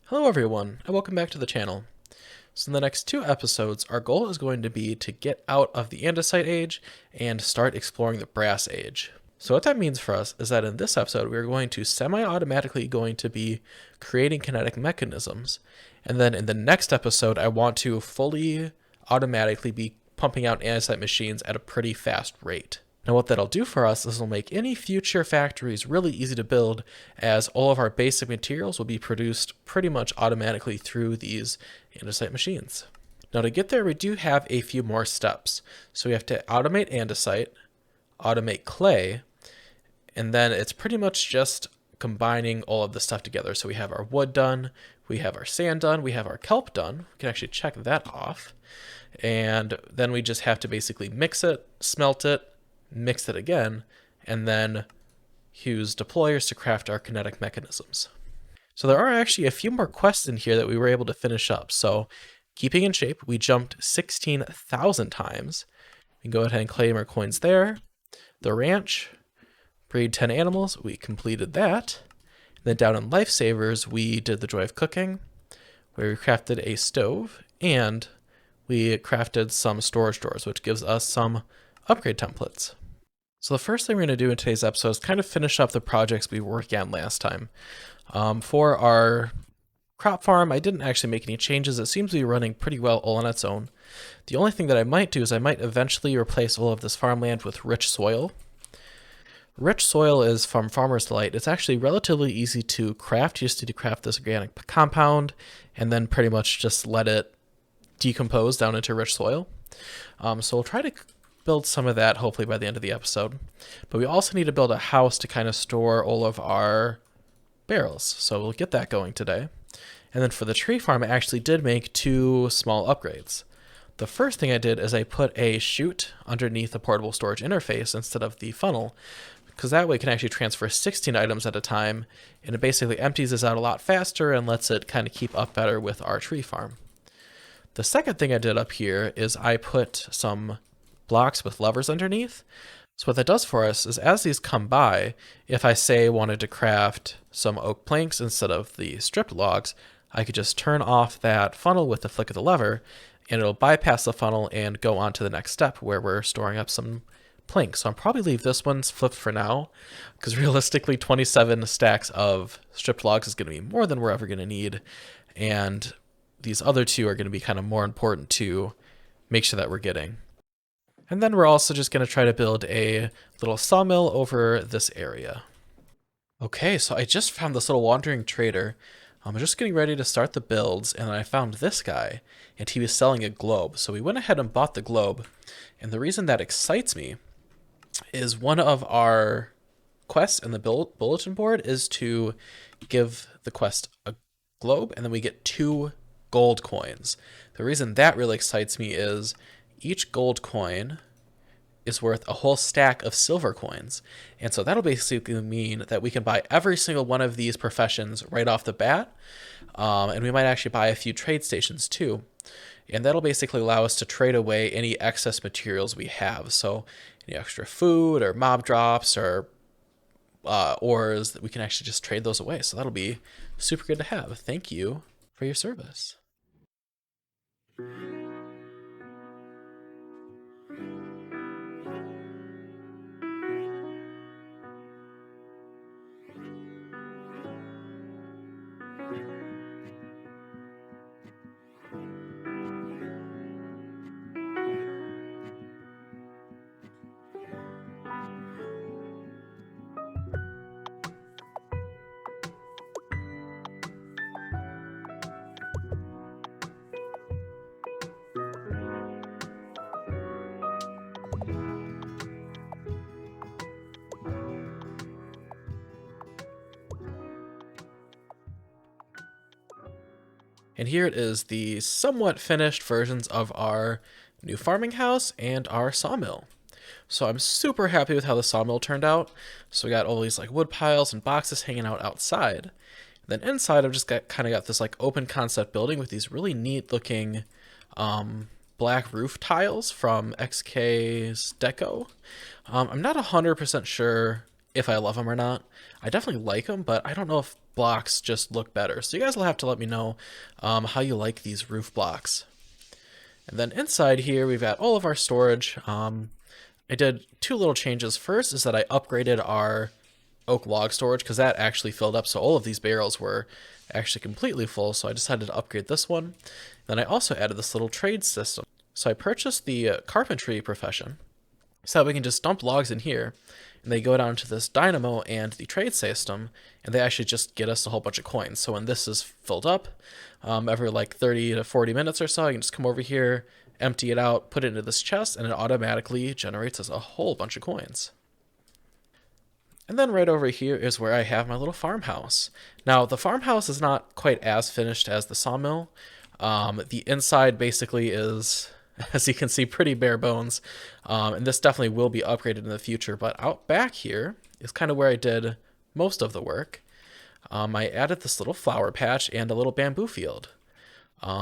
Hello everyone, and welcome back to the channel. So in the next two episodes, our goal is going to be to get out of the Andesite age and start exploring the Brass age. So what that means for us is that in this episode, we're going to semi-automatically be creating kinetic mechanisms. And then in the next episode, I want to fully automatically be pumping out andesite machines at a pretty fast rate. Now what that'll do for us is it'll make any future factories really easy to build, as all of our basic materials will be produced pretty much automatically through these andesite machines. Now to get there, we do have a few more steps. So we have to automate andesite, automate clay, and then it's pretty much just combining all of the stuff together. So we have our wood done, we have our sand done, we have our kelp done. We can actually check that off. And then we just have to basically mix it, smelt it, mix it again, and then use deployers to craft our kinetic mechanisms. So there are actually a few more quests in here that we were able to finish up. So keeping in shape, we jumped 16,000 times. We can go ahead and claim our coins there. The ranch, breed 10 animals, we completed that. And then down in lifesavers, we did the joy of cooking, where we crafted a stove, and we crafted some storage doors, which gives us some upgrade templates. So the first thing we're going to do in today's episode is kind of finish up the projects we were working on last time. For our crop farm, I didn't actually make any changes. It seems to be running pretty well all on its own. The only thing that I might do is I might eventually replace all of this farmland with rich soil. Rich soil is from Farmer's Delight. It's actually relatively easy to craft. You just need to craft this organic compound and then pretty much just let it decompose down into rich soil. So we'll try to build some of that hopefully by the end of the episode. But we also need to build a house to kind of store all of our barrels. So we'll get that going today. And then for the tree farm, I actually did make two small upgrades. The first thing I did is I put a chute underneath the portable storage interface instead of the funnel, because that way it can actually transfer 16 items at a time, and it basically empties this out a lot faster and lets it kind of keep up better with our tree farm. The second thing I did up here is I put some blocks with levers underneath. So what that does for us is as these come by, if I say wanted to craft some oak planks instead of the stripped logs, I could just turn off that funnel with the flick of the lever, and it'll bypass the funnel and go on to the next step where we're storing up some planks. So I'll probably leave this one's flipped for now, because realistically 27 stacks of stripped logs is going to be more than we're ever going to need, and these other two are going to be kind of more important to make sure that we're getting. And then we're also just going to try to build a little sawmill over this area. Okay, so I just found this little wandering trader. I'm just getting ready to start the builds, and I found this guy, and he was selling a globe. So we went ahead and bought the globe. And the reason that excites me is one of our quests in the bulletin board is to give the quest a globe, and then we get 2 gold coins. The reason that really excites me is each gold coin is worth a whole stack of silver coins. And so that'll basically mean that we can buy every single one of these professions right off the bat. And we might actually buy a few trade stations too. And that'll basically allow us to trade away any excess materials we have. So any extra food or mob drops or ores, that we can actually just trade those away. So that'll be super good to have. Thank you for your service. And here it is, the somewhat finished versions of our new farming house and our sawmill. So I'm super happy with how the sawmill turned out. So we got all these like wood piles and boxes hanging out outside. And then inside I've just kind of got this like open concept building with these really neat looking black roof tiles from XK's Deco. I'm not 100% sure if I love them or not. I definitely like them, but I don't know if blocks just look better. So you guys will have to let me know how you like these roof blocks. And then inside here, we've got all of our storage. I did two little changes. First is that I upgraded our oak log storage because that actually filled up. So all of these barrels were actually completely full. So I decided to upgrade this one. Then I also added this little trade system. So I purchased the carpentry profession so that we can just dump logs in here and they go down to this dynamo and the trade system, and they actually just get us a whole bunch of coins. So when this is filled up, every like 30 to 40 minutes or so, you can just come over here, empty it out, put it into this chest, and it automatically generates us a whole bunch of coins. And then right over here is where I have my little farmhouse. Now, the farmhouse is not quite as finished as the sawmill. The inside basically is, as you can see, pretty bare bones. And this definitely will be upgraded in the future. But out back here is kind of where I did most of the work. I added this little flower patch and a little bamboo field.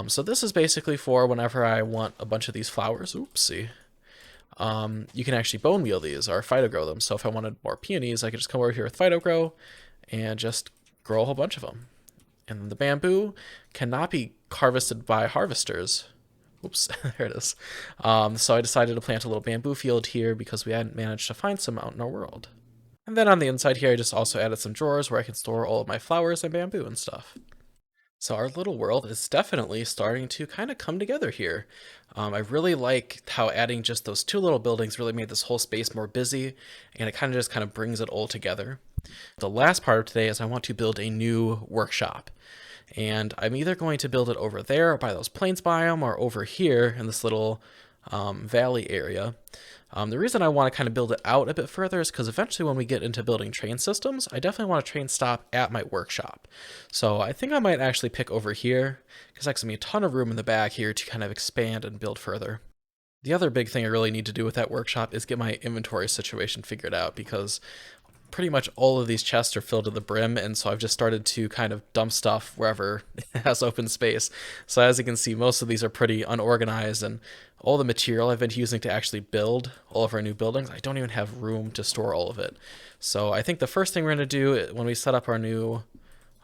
So this is basically for whenever I want a bunch of these flowers. Oopsie. You can actually bone meal these or phytogrow them. So if I wanted more peonies, I could just come over here with phytogrow and just grow a whole bunch of them. And the bamboo cannot be harvested by harvesters. Oops, there it is. So I decided to plant a little bamboo field here because we hadn't managed to find some out in our world. And then on the inside here, I just also added some drawers where I can store all of my flowers and bamboo and stuff. So our little world is definitely starting to kind of come together here. I really like how adding just those two little buildings really made this whole space more busy, and it kind of brings it all together. The last part of today is I want to build a new workshop. And I'm either going to build it over there by those plains biome or over here in this little valley area. The reason I want to kind of build it out a bit further is because eventually when we get into building train systems, I definitely want a train stop at my workshop. So I think I might actually pick over here because that gives me a ton of room in the back here to kind of expand and build further. The other big thing I really need to do with that workshop is get my inventory situation figured out because pretty much all of these chests are filled to the brim, and so I've just started to kind of dump stuff wherever it has open space. So as you can see, most of these are pretty unorganized, and all the material I've been using to actually build all of our new buildings, I don't even have room to store all of it. So I think the first thing we're going to do when we set up our new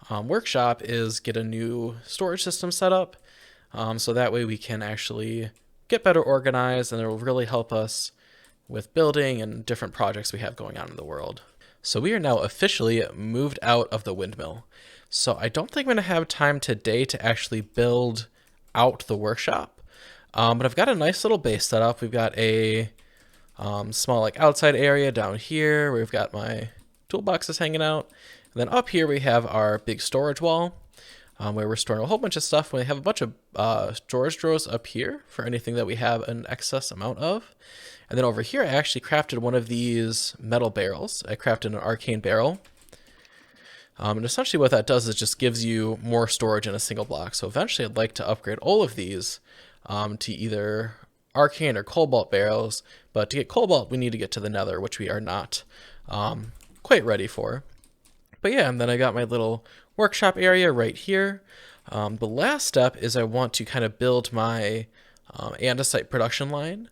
workshop is get a new storage system set up, so that way we can actually get better organized, and it will really help us with building and different projects we have going on in the world. So we are now officially moved out of the windmill. So I don't think I'm going to have time today to actually build out the workshop. But I've got a nice little base set up. We've got a small like outside area down here where we've got my toolboxes hanging out. And then up here we have our big storage wall where we're storing a whole bunch of stuff. We have a bunch of storage drawers up here for anything that we have an excess amount of. And then over here, I actually crafted one of these metal barrels. I crafted an arcane barrel. And essentially what that does is just gives you more storage in a single block. So eventually I'd like to upgrade all of these to either arcane or cobalt barrels. But to get cobalt, we need to get to the nether, which we are not quite ready for. But yeah, and then I got my little workshop area right here. The last step is I want to kind of build my andesite production line.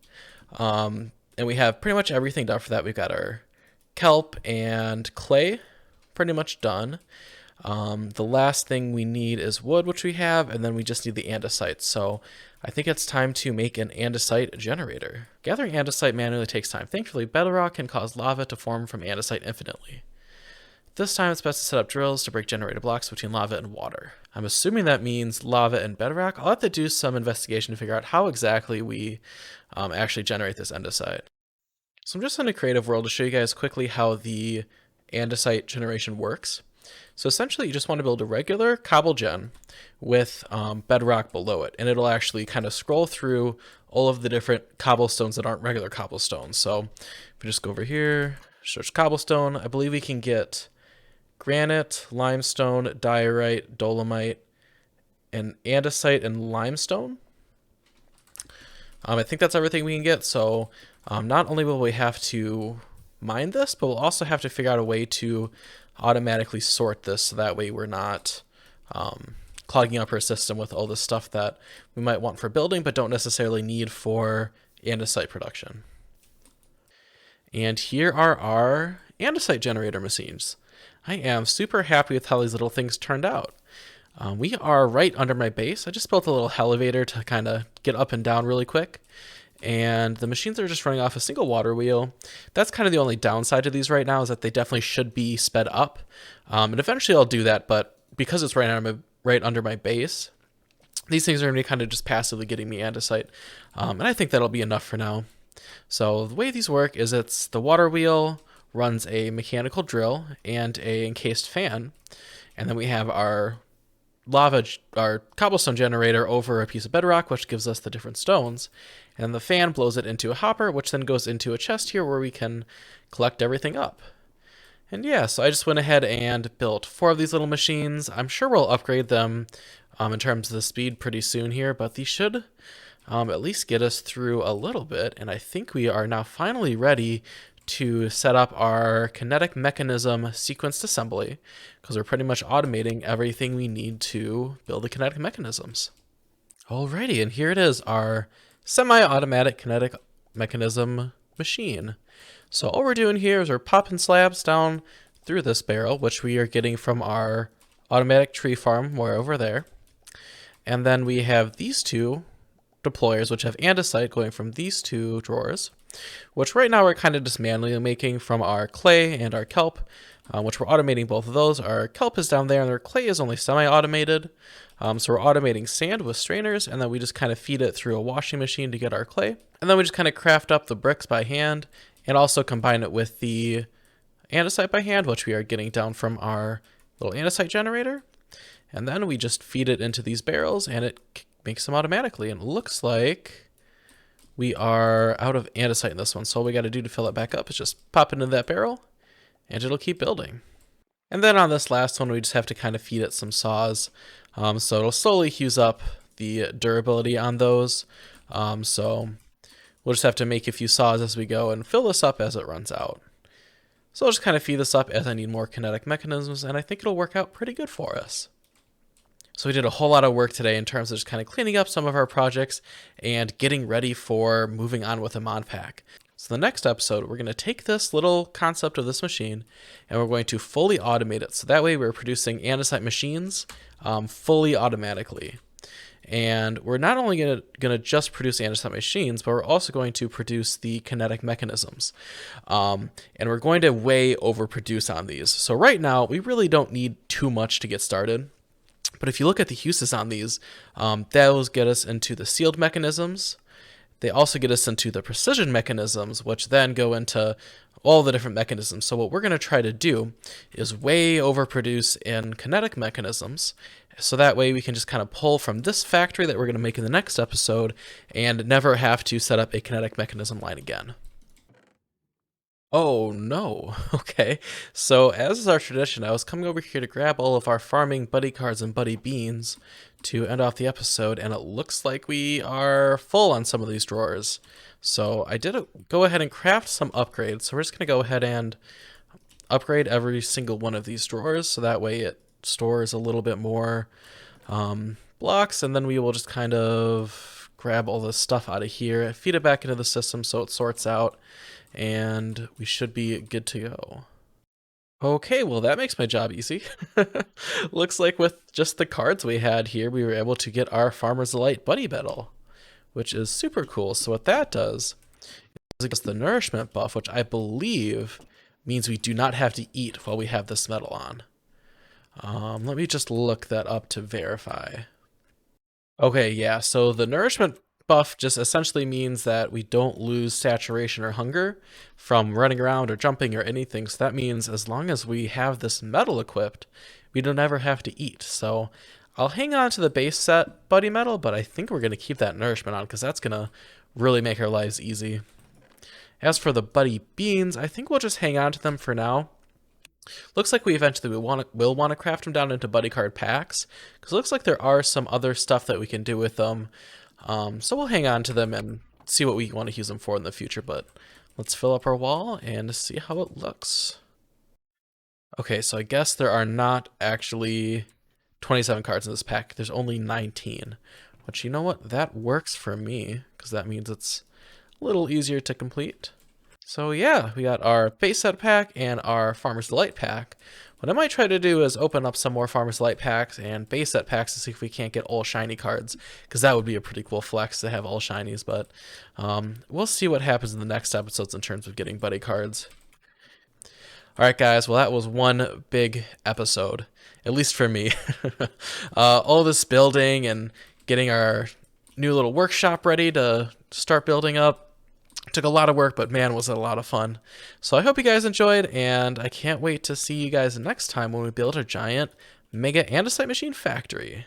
And we have pretty much everything done for that. We've got our kelp and clay pretty much done. The last thing we need is wood, which we have, and then we just need the andesite. So I think it's time to make an andesite generator. Gathering andesite manually takes time. Thankfully, bedrock can cause lava to form from andesite infinitely. This time it's best to set up drills to break generator blocks between lava and water. I'm assuming that means lava and bedrock. I'll have to do some investigation to figure out how exactly we actually generate this andesite. So I'm just in a creative world to show you guys quickly how the andesite generation works. So essentially you just want to build a regular cobble gen with bedrock below it, and it'll actually kind of scroll through all of the different cobblestones that aren't regular cobblestones. So if we just go over here, search cobblestone, I believe we can get granite, limestone, diorite, dolomite, and andesite and limestone. I think that's everything we can get. So not only will we have to mine this, but we'll also have to figure out a way to automatically sort this so that way we're not clogging up our system with all the stuff that we might want for building but don't necessarily need for andesite production. And here are our andesite generator machines. I am super happy with how these little things turned out. We are right under my base. I just built a little elevator to kind of get up and down really quick. And the machines are just running off a single water wheel. That's kind of the only downside to these right now, is that they definitely should be sped up. And eventually I'll do that, but because it's right under my base, these things are going to be kind of just passively getting me andesite. And I think that'll be enough for now. So the way these work is the water wheel runs a mechanical drill and a encased fan. And then we have our cobblestone generator over a piece of bedrock, which gives us the different stones. And the fan blows it into a hopper, which then goes into a chest here where we can collect everything up. And yeah, so I just went ahead and built 4 of these little machines. I'm sure we'll upgrade them in terms of the speed pretty soon here, but these should at least get us through a little bit. And I think we are now finally ready to set up our kinetic mechanism sequenced assembly, because we're pretty much automating everything we need to build the kinetic mechanisms. Alrighty, and here it is, our semi-automatic kinetic mechanism machine. So all we're doing here is we're popping slabs down through this barrel, which we are getting from our automatic tree farm way over there. And then we have these 2 deployers, which have andesite going from these 2 drawers, which right now we're kind of just manually making from our clay and our kelp, which we're automating both of those. Our kelp is down there and our clay is only semi-automated. So we're automating sand with strainers, and then we just kind of feed it through a washing machine to get our clay. And then we just kind of craft up the bricks by hand and also combine it with the andesite by hand, which we are getting down from our little andesite generator. And then we just feed it into these barrels and it makes them automatically. And it looks like we are out of andesite in this one. So all we got to do to fill it back up is just pop it into that barrel and it'll keep building. And then on this last one, we just have to kind of feed it some saws. So it'll slowly use up the durability on those. So we'll just have to make a few saws as we go and fill this up as it runs out. So I'll just kind of feed this up as I need more kinetic mechanisms, and I think it'll work out pretty good for us. So we did a whole lot of work today in terms of just kind of cleaning up some of our projects and getting ready for moving on with a mod pack. So the next episode, we're going to take this little concept of this machine and we're going to fully automate it. So that way we're producing andesite machines fully automatically. And we're not only going to just produce andesite machines, but we're also going to produce the kinetic mechanisms. And we're going to way overproduce on these. So right now, we really don't need too much to get started. But if you look at the uses on these, those get us into the sealed mechanisms. They also get us into the precision mechanisms, which then go into all the different mechanisms. So what we're going to try to do is way overproduce in kinetic mechanisms. So that way we can just kind of pull from this factory that we're going to make in the next episode and never have to set up a kinetic mechanism line again. Oh no. Okay. So as is our tradition, I was coming over here to grab all of our farming buddy cards and buddy beans to end off the episode, and it looks like we are full on some of these drawers. So I did go ahead and craft some upgrades. So we're just going to go ahead and upgrade every single one of these drawers, so that way it stores a little bit more blocks, and then we will just kind of grab all this stuff out of here, feed it back into the system so it sorts out, and we should be good to go. Okay, well that makes my job easy. Looks like with just the cards we had here, we were able to get our Farmer's Delight Buddy Medal, which is super cool. So what that does is it gives the nourishment buff, which I believe means we do not have to eat while we have this medal on. Let me just look that up to verify. Okay, yeah, so the nourishment buff just essentially means that we don't lose saturation or hunger from running around or jumping or anything. So that means as long as we have this medal equipped, we don't ever have to eat. So I'll hang on to the base set buddy medal, but I think we're going to keep that nourishment on because that's going to really make our lives easy. As for the buddy beans, I think we'll just hang on to them for now. Looks like we eventually will want to craft them down into buddy card packs, because it looks like there are some other stuff that we can do with them. So we'll hang on to them and see what we want to use them for in the future, but let's fill up our wall and see how it looks. Okay, so I guess there are not actually 27 cards in this pack. There's only 19, which, you know what, that works for me, because that means it's a little easier to complete. So yeah, we got our base set pack and our Farmer's Delight pack. What I might try to do is open up some more Farmer's Delight packs and base set packs to see if we can't get all shiny cards, because that would be a pretty cool flex to have all shinies, but we'll see what happens in the next episodes in terms of getting buddy cards. Alright guys, well that was one big episode, at least for me. All this building and getting our new little workshop ready to start building up. Took a lot of work, but man, was it a lot of fun. So I hope you guys enjoyed, and I can't wait to see you guys next time when we build our giant Mega Andesite Machine factory.